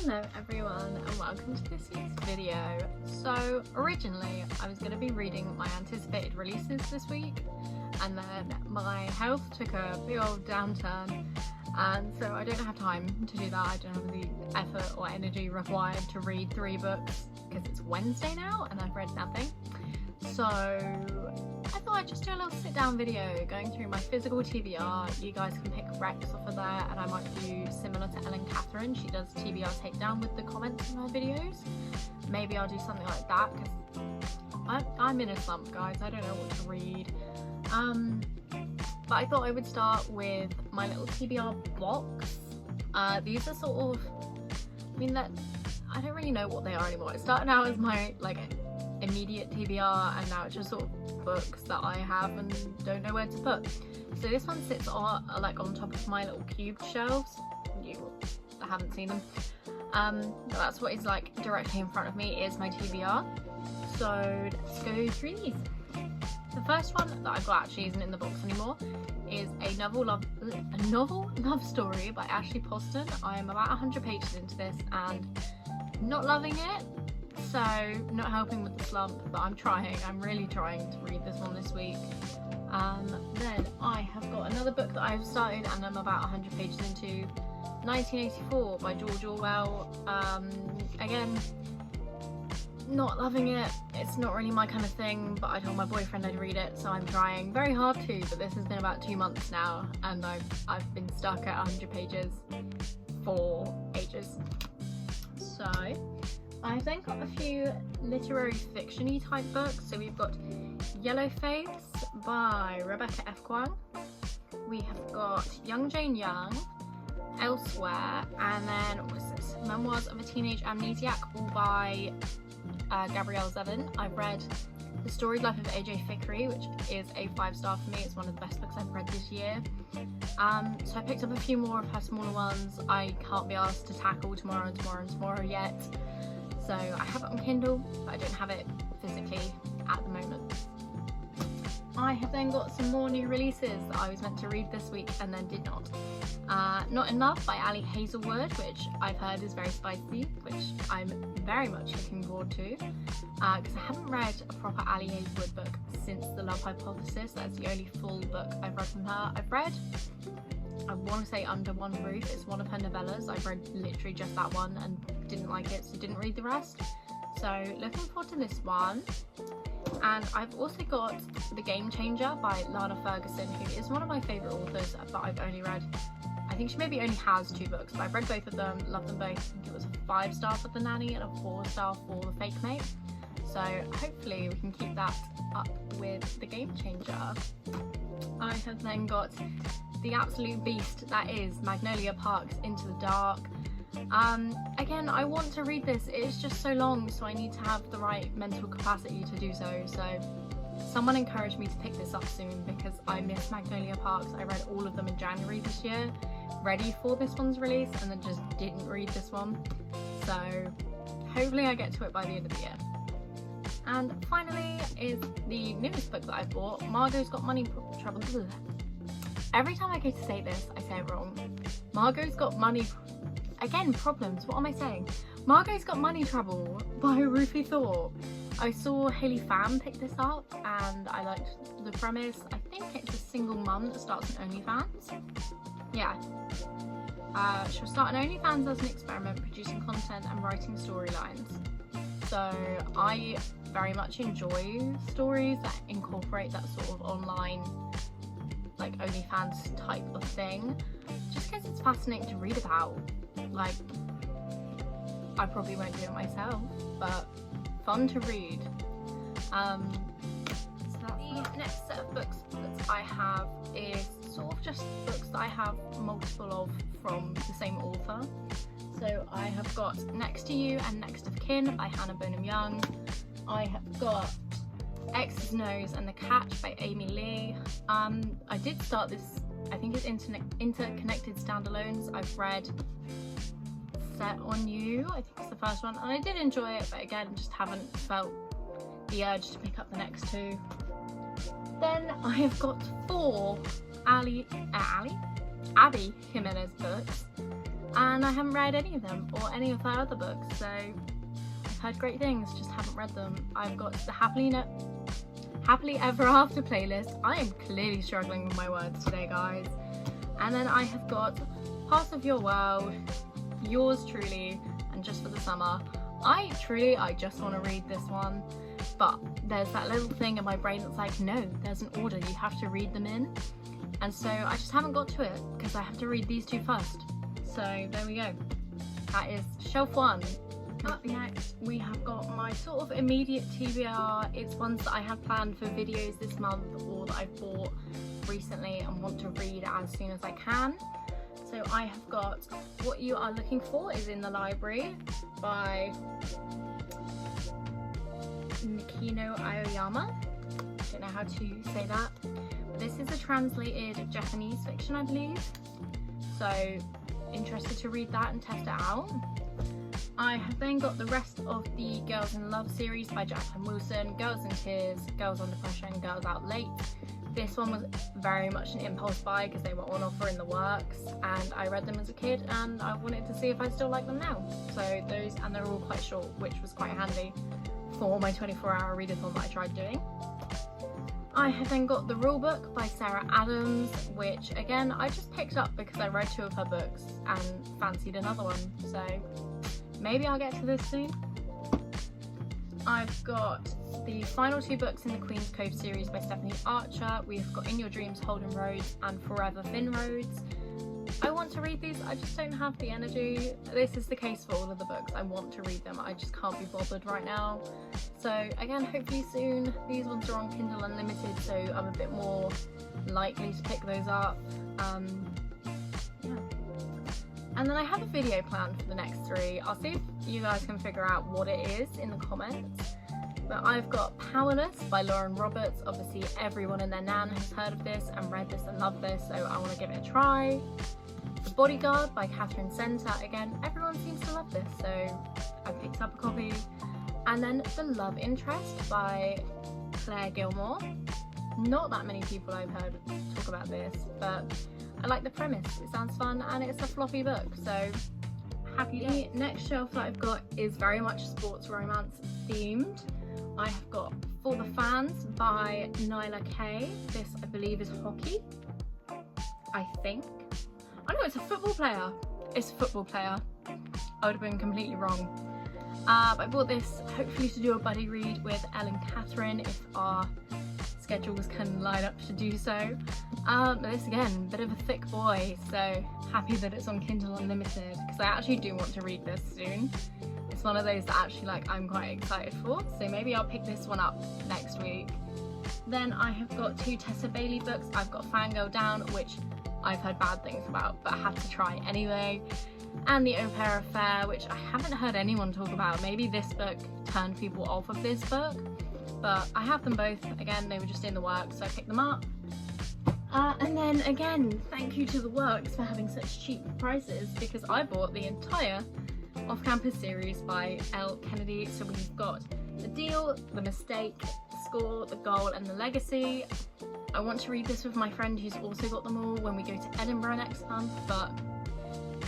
Hello everyone and welcome to this week's video. So originally I was going to be reading my anticipated releases this week, and then my health took a big old downturn, and so I don't have time to do that. I don't have the effort or energy required to read 3 books because it's Wednesday now and I've read nothing. So I thought I'd just do a little sit down video going through my physical TBR. You guys can pick recs off of there, and I might do similar to Ellen Catherine. She does TBR takedown with the comments in her videos. Maybe I'll do something like that because I'm in a slump, guys. I don't know what to read. But I thought I would start with my little TBR box. These are sort of, I don't really know what they are anymore. It started out as my immediate TBR, and now it's just sort of books that I have and don't know where to put. So this one sits on top of my little cubed shelves. I haven't seen them. But that's what is directly in front of me is my TBR. So let's go through these. The first one that I've got actually isn't in the box anymore. Is a novel love story by Ashley Poston. I am about 100 pages into this and not loving it. So not helping with the slump, but I'm really trying to read this one this week. Then I have got another book that I've started and I'm about 100 pages into, 1984 by George Orwell. Again, not loving it. It's not really my kind of thing, but I told my boyfriend I'd read it, so I'm trying very hard to, but this has been about 2 months now and I've been stuck at 100 pages for ages. So I've then got a few literary fiction-y type books. So we've got Yellow Face by Rebecca F. Kuang. We have got Young Jane Young, Elsewhere, and then what's this? Memoirs of a Teenage Amnesiac, all by Gabrielle Zevin. I've read The Storied Life of AJ Fikry, which is a 5-star for me. It's one of the best books I've read this year. So I picked up a few more of her smaller ones. I can't be asked to tackle tomorrow yet. So I have it on Kindle, but I don't have it physically at the moment. I have then got some more new releases that I was meant to read this week and then did not. Not Enough by Ali Hazelwood, which I've heard is very spicy, which I'm very much looking forward to. Because I haven't read a proper Ali Hazelwood book since The Love Hypothesis. That's the only full book I've read from her. I've read, I want to say Under One Roof. It's one of her novellas. I've read literally just that one and didn't like it, so didn't read the rest. So looking forward to this one. And I've also got The Game Changer by Lana Ferguson, who is one of my favourite authors, but I've only read, I think she maybe only has 2 books, but I've read both of them, love them both. I think it was a 5-star for The Nanny and a 4-star for The Fake Mate. So hopefully we can keep that up with The Game Changer. I have then got the absolute beast that is Magnolia Park's Into the Dark. Again, I want to read this. It's just so long, so I need to have the right mental capacity to do so. So someone encouraged me to pick this up soon because I miss Magnolia Parks. I read all of them in January this year, ready for this one's release, and then just didn't read this one. So hopefully I get to it by the end of the year. And finally is the newest book that I bought, Margot's Got Money Trouble. Every time I go to say this, I say it wrong. Margot's Got Money... Again, problems. What am I saying? Margot's Got Money Trouble by Ruthie Thorpe. I saw Hayley Pham pick this up and I liked the premise. I think it's a single mum that starts an OnlyFans. Yeah. She'll start an OnlyFans as an experiment, producing content and writing storylines. So I very much enjoy stories that incorporate that sort of online OnlyFans type of thing, just because it's fascinating to read about. I probably won't do it myself, but fun to read. So that's the next set of books that I have is sort of just books that I have multiple of from the same author. So I have got Next to You and Next of Kin by Hannah Bonham Young. I have got X's Nose and the Catch by Amy Lee. I did start this, I think it's Interconnected Standalones. I've read Set on You, I think it's the first one, and I did enjoy it, but again just haven't felt the urge to pick up the next 2. Then I have got 4 Abby Jimenez books. and I haven't read any of them or any of her other books, so I've heard great things, just haven't read them. I've got the Happily Ever After playlist. I am clearly struggling with my words today, guys. And then I have got Part of Your World, Yours Truly, and Just for the Summer. I just want to read this one, but there's that little thing in my brain that's like, no, there's an order you have to read them in, and so I just haven't got to it because I have to read these two first. So there we go, that is shelf one. Up next we have got my sort of immediate TBR. It's ones that I have planned for videos this month or that I've bought recently and want to read as soon as I can. So I have got What You Are Looking For Is in the Library by Mikino Aoyama. I don't know how to say that. But this is a translated Japanese fiction, I believe. So interested to read that and test it out. I have then got the rest of the Girls in Love series by Jacqueline Wilson, Girls in Tears, Girls on Depression, Girls Out Late. This one was very much an impulse buy because they were on offer in the works, and I read them as a kid and I wanted to see if I still like them now. So those, and they're all quite short, which was quite handy for my 24-hour readathon that I tried doing. I have then got The Rule Book by Sarah Adams, which again I just picked up because I read two of her books and fancied another one, so maybe I'll get to this soon. I've got the final two books in the Queen's Cove series by Stephanie Archer. We've got In Your Dreams, Holden Roads and Forever Finn Roads. I want to read these, I just don't have the energy. This is the case for all of the books. I want to read them, I just can't be bothered right now. So again, hopefully soon. These ones are on Kindle Unlimited, so I'm a bit more likely to pick those up. Yeah. And then I have a video planned for the next three. I'll see if you guys can figure out what it is in the comments. But I've got Powerless by Lauren Roberts. Obviously everyone and their nan has heard of this and read this and loved this, so I want to give it a try. The Bodyguard by Catherine Center. Again, everyone seems to love this, so I picked up a copy. And then The Love Interest by Claire Gilmore. Not that many people I've heard talk about this, but I like the premise. It sounds fun and it's a floppy book, so happy. The next shelf that I've got is very much sports romance themed. I have got For the Fans by Nyla Kay. This I believe is hockey, I think. Oh no, it's a football player. It's a football player. I would have been completely wrong. But I bought this hopefully to do a buddy read with Elle and Catherine if our schedules can line up to do so. This again, bit of a thick boy, so happy that it's on Kindle Unlimited because I actually do want to read this soon. It's one of those that actually like I'm quite excited for, so maybe I'll pick this one up next week. Then I have got two Tessa Bailey books. I've got Fangirl Down, which I've heard bad things about but I had to try anyway, and The Au Pair Affair, which I haven't heard anyone talk about. Maybe this book turned people off of this book, but I have them both. Again, they were just in the works, so I picked them up. And then again, thank you to the works for having such cheap prices because I bought the entire Off-Campus series by Elle Kennedy. So we've got The Deal, The Mistake, The Score, The Goal and The Legacy. I want to read this with my friend who's also got them all when we go to Edinburgh next month, but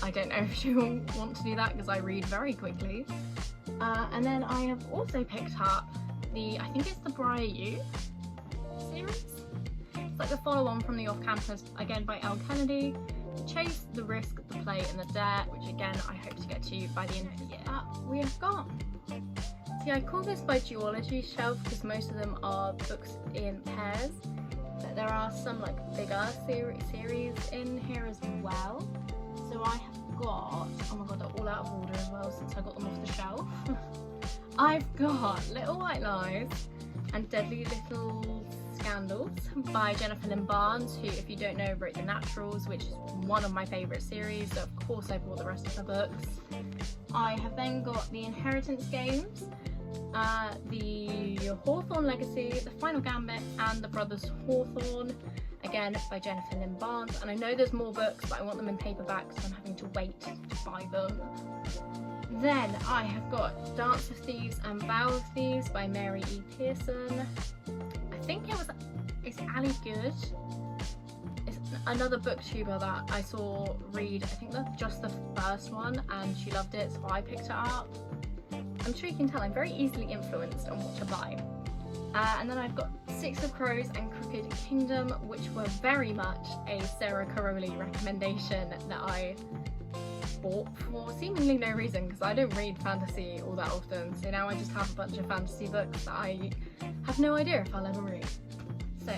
I don't know if she'll want to do that because I read very quickly. And then I have also picked up I think it's the Briar You series. It's like the follow-on from the Off-Campus, again by Elle Kennedy. The Chase, The Risk, The Play and The Dare, which again I hope to get to by the end of the year. We have got, see, I call this by duology shelf because most of them are books in pairs, but there are some like bigger series in here as well. So I have got, oh my god, they're all out of order as well since I got them off the shelf. I've got Little White Lies and Deadly Little Scandals by Jennifer Lynn Barnes, who, if you don't know, wrote The Naturals, which is one of my favourite series, so of course I bought the rest of her books. I have then got The Inheritance Games, The Hawthorne Legacy, The Final Gambit and The Brothers Hawthorne, again by Jennifer Lynn Barnes. And I know there's more books, but I want them in paperback, so I'm having to wait to buy them. Then I have got Dance of Thieves and Vow of Thieves by Mary E. Pearson. I think it's Ali Good. another booktuber that I saw read, I think just the first one, and she loved it, so I picked it up. I'm sure you can tell I'm very easily influenced on what to buy. And then I've got Six of Crows and Crooked Kingdom, which were very much a Sarah Caroli recommendation that I bought for seemingly no reason, because I don't read fantasy all that often, so now I just have a bunch of fantasy books that I have no idea if I'll ever read. So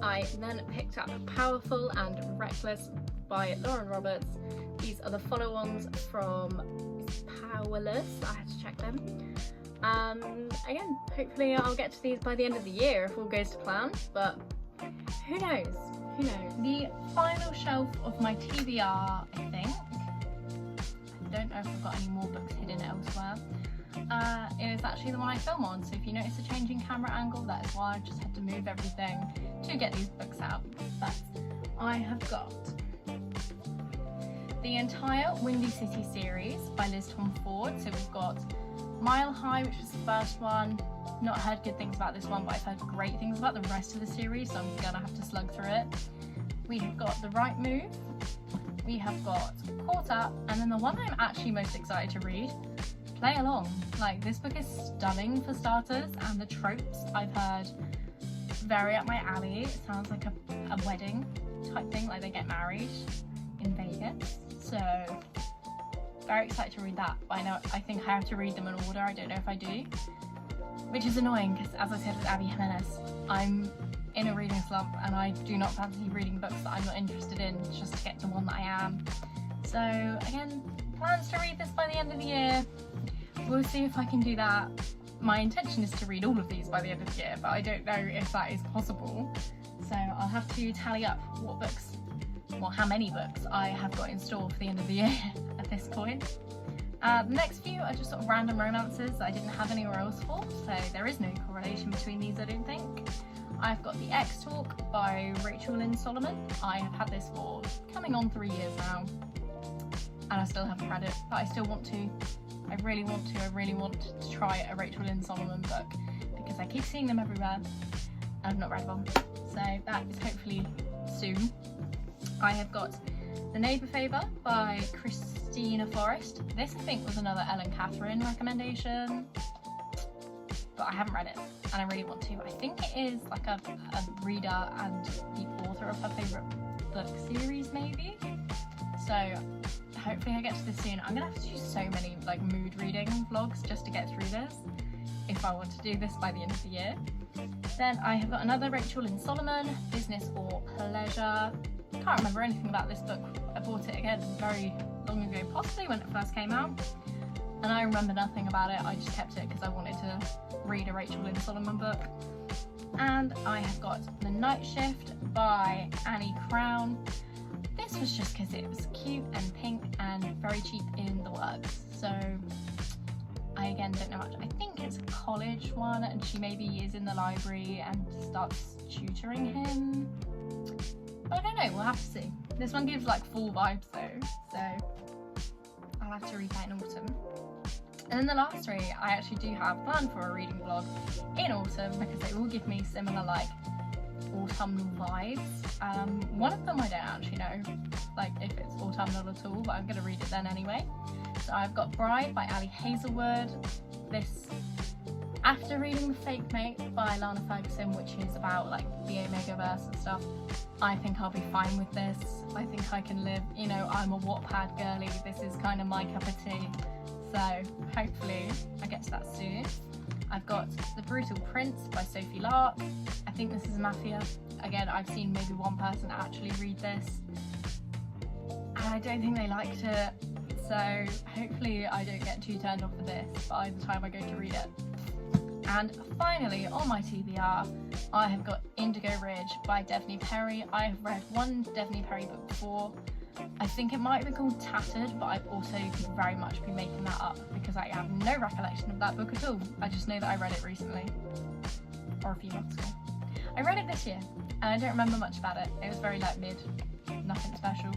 I then picked up Powerful and Reckless by Lauren Roberts. These are the follow-ons from Powerless. I had to check them. Again, hopefully I'll get to these by the end of the year if all goes to plan, but who knows? Who knows? The final shelf of my TBR, I think. I don't know if I've got any more books hidden elsewhere. It is actually the one I film on, so if you notice a change in camera angle, that is why I just had to move everything to get these books out. But I have got the entire Windy City series by Liz Tom Ford. So we've got Mile High, which was the first one. Not heard good things about this one, but I've heard great things about the rest of the series, so I'm gonna have to slug through it. We have got The Right Move, we have got Caught Up, and then the one I'm actually most excited to read, Play Along. Like, this book is stunning for starters, and the tropes I've heard very up my alley. It sounds like a wedding type thing, like they get married in Vegas. So very excited to read that, but I think I have to read them in order. I don't know if I do, which is annoying because, as I said with Abby Jimenez, I'm in a reading slump and I do not fancy reading books that I'm not interested in just to get to one that I am. So again, plans to read this by the end of the year. We'll see if I can do that. My intention is to read all of these by the end of the year, but I don't know if that is possible. So I'll have to tally up what books, well, how many books I have got in store for the end of the year at this point. The next few are just sort of random romances that I didn't have anywhere else for, so there is no correlation between these, I don't think. I've got The X Talk by Rachel Lynn Solomon. I have had this for coming on 3 years now, and I still haven't read it, but I still want to. I really want to try a Rachel Lynn Solomon book, because I keep seeing them everywhere, and I've not read one. So that is hopefully soon. I have got The Neighbour Favour by Christina Forrest. This, I think, was another Ellen Catherine recommendation, but I haven't read it, and I really want to. I think it is like a reader and the author of her favourite book series, maybe. So hopefully I get to this soon. I'm gonna have to do so many like mood reading vlogs just to get through this if I want to do this by the end of the year. Then I have got another Rachel Lynn Solomon, Business or Pleasure. Can't remember anything about this book. I bought it again very long ago, possibly when it first came out, and I remember nothing about it. I just kept it because I wanted to read a Rachel Lynn Solomon book. And I have got The Night Shift by Annie Crown. This was just because it was cute and pink and very cheap in the works. So I again don't know much. I think it's a college one, and she maybe is in the library and starts tutoring him. But I don't know, we'll have to see. This one gives like full vibes though, so I'll have to read that in autumn. And then the last three I actually do have planned for a reading vlog in autumn, because they all give me similar like autumnal vibes. One of them I don't actually know like if it's autumnal at all, but I'm going to read it then anyway. So I've got Bride by Ali Hazelwood. This, after reading The Fake Mate by Lana Ferguson, which is about like the Omegaverse and stuff, I think I'll be fine with this. I think I can live, you know, I'm a Wattpad girly, this is kind of my cup of tea, so hopefully I get to that soon. I've got The Brutal Prince by Sophie Lark. I think this is Mafia. Again, I've seen maybe one person actually read this, and I don't think they liked it, so hopefully I don't get too turned off of this by the time I go to read it. And finally, on my TBR, I have got Indigo Ridge by Daphne Perry. I have read one Daphne Perry book before. I think it might be called Tattered, but I also could very much be making that up because I have no recollection of that book at all. I just know that I read it recently, or a few months ago. I read it this year, and I don't remember much about it. It was very like mid, nothing special.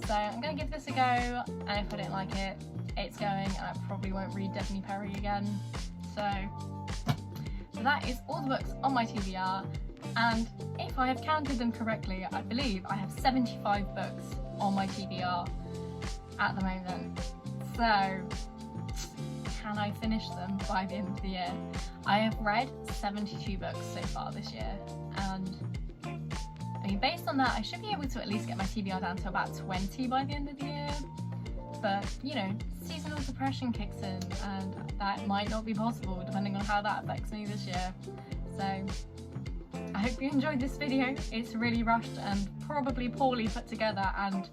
So I'm going to give this a go, and if I don't like it, it's going, and I probably won't read Daphne Perry again. So that is all the books on my TBR. And if I have counted them correctly, I believe I have 75 books on my TBR at the moment. So, can I finish them by the end of the year? I have read 72 books so far this year, and I mean, based on that, I should be able to at least get my TBR down to about 20 by the end of the year. But, you know, seasonal depression kicks in, and that might not be possible depending on how that affects me this year. So, I hope you enjoyed this video. It's really rushed and probably poorly put together, and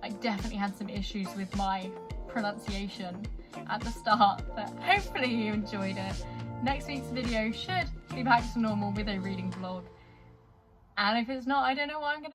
I definitely had some issues with my pronunciation at the start, but hopefully you enjoyed it. Next week's video should be back to normal with a reading vlog, and if it's not, I don't know what I'm gonna